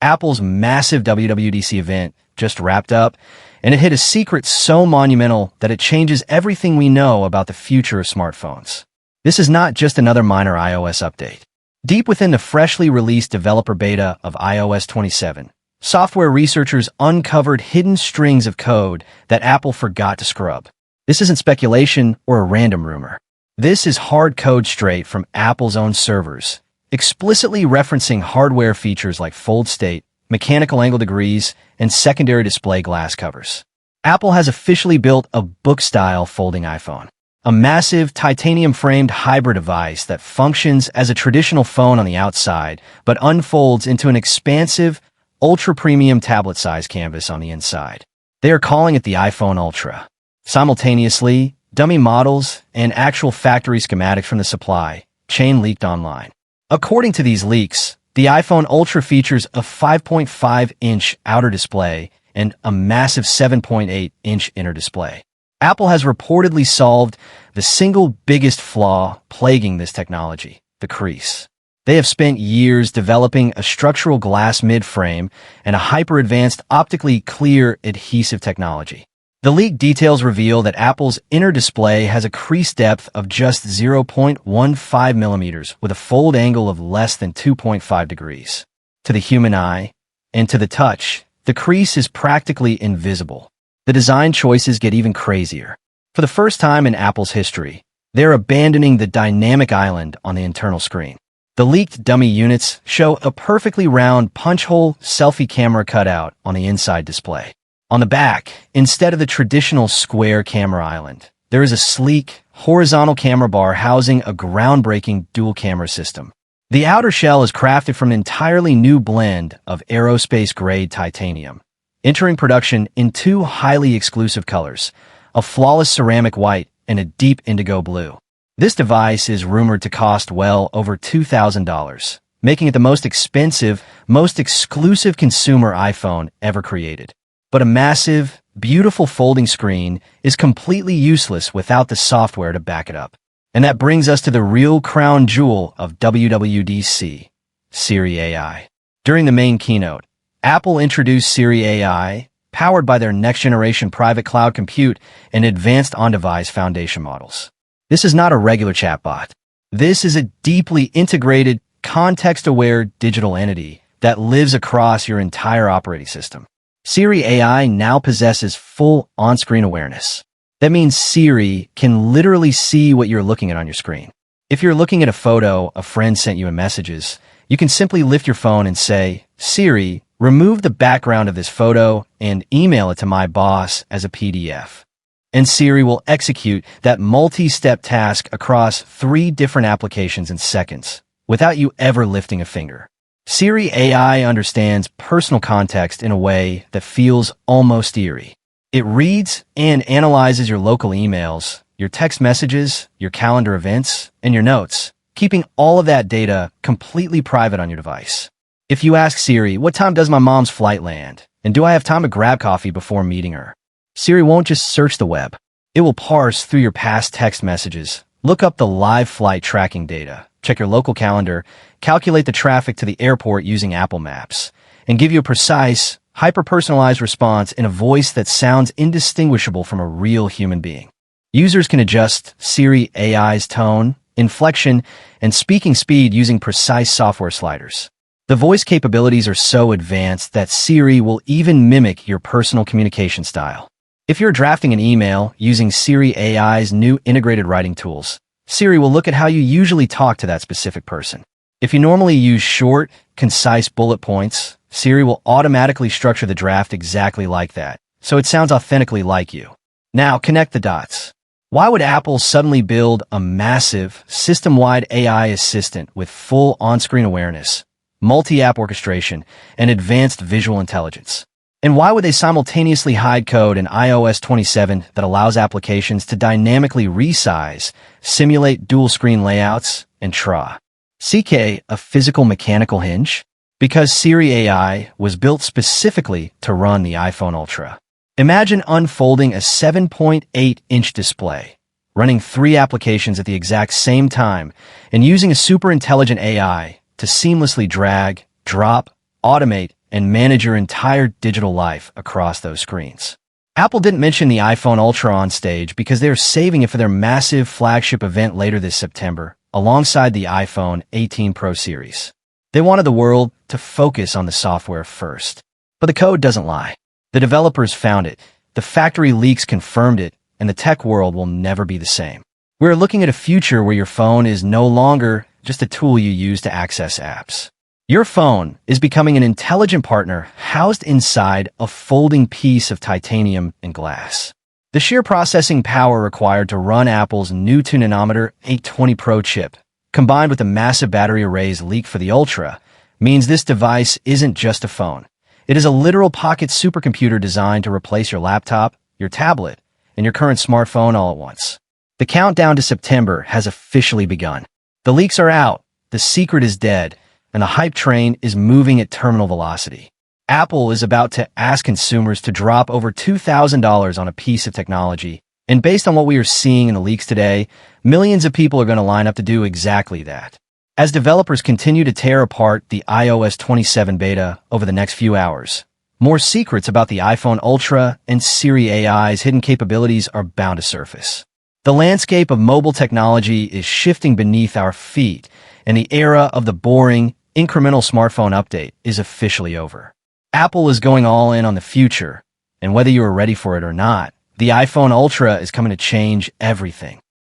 Apple's massive WWDC event just wrapped up, and it hit a secret so monumental that it changes everything we know about the future of smartphones. This is not just another minor iOS update. Deep within the freshly released developer beta of iOS 27, software researchers uncovered hidden strings of code that Apple forgot to scrub. This isn't speculation or a random rumor. This is hard code straight from Apple's own servers, explicitly referencing hardware features like fold state, mechanical angle degrees, and secondary display glass covers. Apple has officially built a book-style folding iPhone, a massive titanium-framed hybrid device that functions as a traditional phone on the outside, but unfolds into an expansive, ultra-premium tablet-sized canvas on the inside. They are calling it the iPhone Ultra. Simultaneously, dummy models and actual factory schematics from the supply chain leaked online. According to these leaks, the iPhone Ultra features a 5.5-inch outer display and a massive 7.8-inch inner display. Apple has reportedly solved the single biggest flaw plaguing this technology, the crease. They have spent years developing a structural glass mid-frame and a hyper-advanced optically clear adhesive technology. The leaked details reveal that Apple's inner display has a crease depth of just 0.15 millimeters with a fold angle of less than 2.5 degrees. To the human eye, and to the touch, the crease is practically invisible. The design choices get even crazier. For the first time in Apple's history, they're abandoning the dynamic island on the internal screen. The leaked dummy units show a perfectly round punch-hole selfie camera cutout on the inside display. On the back, instead of the traditional square camera island, there is a sleek, horizontal camera bar housing a groundbreaking dual-camera system. The outer shell is crafted from an entirely new blend of aerospace-grade titanium, entering production in two highly exclusive colors, a flawless ceramic white and a deep indigo blue. This device is rumored to cost well over $2,000, making it the most expensive, most exclusive consumer iPhone ever created. But a massive, beautiful folding screen is completely useless without the software to back it up. And that brings us to the real crown jewel of WWDC, Siri AI. During the main keynote, Apple introduced Siri AI, powered by their next-generation private cloud compute and advanced on-device foundation models. This is not a regular chatbot. This is a deeply integrated, context-aware digital entity that lives across your entire operating system. Siri AI now possesses full on-screen awareness. That means Siri can literally see what you're looking at on your screen. If you're looking at a photo a friend sent you in messages, you can simply lift your phone and say, "Siri, remove the background of this photo and email it to my boss as a PDF." And Siri will execute that multi-step task across 3 different applications in seconds, without you ever lifting a finger. Siri AI understands personal context in a way that feels almost eerie. It reads and analyzes your local emails, your text messages, your calendar events, and your notes, keeping all of that data completely private on your device. If you ask Siri, "What time does my mom's flight land? And do I have time to grab coffee before meeting her?" Siri won't just search the web. It will parse through your past text messages, look up the live flight tracking data, check your local calendar, calculate the traffic to the airport using Apple Maps, and give you a precise, hyper-personalized response in a voice that sounds indistinguishable from a real human being. Users can adjust Siri AI's tone, inflection, and speaking speed using precise software sliders. The voice capabilities are so advanced that Siri will even mimic your personal communication style. If you're drafting an email using Siri AI's new integrated writing tools, Siri will look at how you usually talk to that specific person. If you normally use short, concise bullet points, Siri will automatically structure the draft exactly like that, so it sounds authentically like you. Now, connect the dots. Why would Apple suddenly build a massive, system-wide AI assistant with full on-screen awareness, multi-app orchestration, and advanced visual intelligence? And why would they simultaneously hide code in iOS 27 that allows applications to dynamically resize, simulate dual-screen layouts, and draw? CK, a physical mechanical hinge? Because Siri AI was built specifically to run the iPhone Ultra. Imagine unfolding a 7.8-inch display, running 3 applications at the exact same time, and using a super intelligent AI to seamlessly drag, drop, automate, and manage your entire digital life across those screens. Apple didn't mention the iPhone Ultra on stage because they're saving it for their massive flagship event later this September, alongside the iPhone 18 Pro series. They wanted the world to focus on the software first. But the code doesn't lie. The developers found it, the factory leaks confirmed it, and the tech world will never be the same. We're looking at a future where your phone is no longer just a tool you use to access apps. Your phone is becoming an intelligent partner housed inside a folding piece of titanium and glass. The sheer processing power required to run Apple's new 2nm 820 Pro chip, combined with the massive battery arrays leaked for the Ultra, means this device isn't just a phone. It is a literal pocket supercomputer designed to replace your laptop, your tablet, and your current smartphone all at once. The countdown to September has officially begun. The leaks are out, the secret is dead, and the hype train is moving at terminal velocity. Apple is about to ask consumers to drop over $2,000 on a piece of technology, and based on what we are seeing in the leaks today, millions of people are going to line up to do exactly that. As developers continue to tear apart the iOS 27 beta over the next few hours, more secrets about the iPhone Ultra and Siri AI's hidden capabilities are bound to surface. The landscape of mobile technology is shifting beneath our feet, and the era of the boring, incremental smartphone update is officially over. Apple is going all in on the future, and whether you are ready for it or not, the iPhone Ultra is coming to change everything.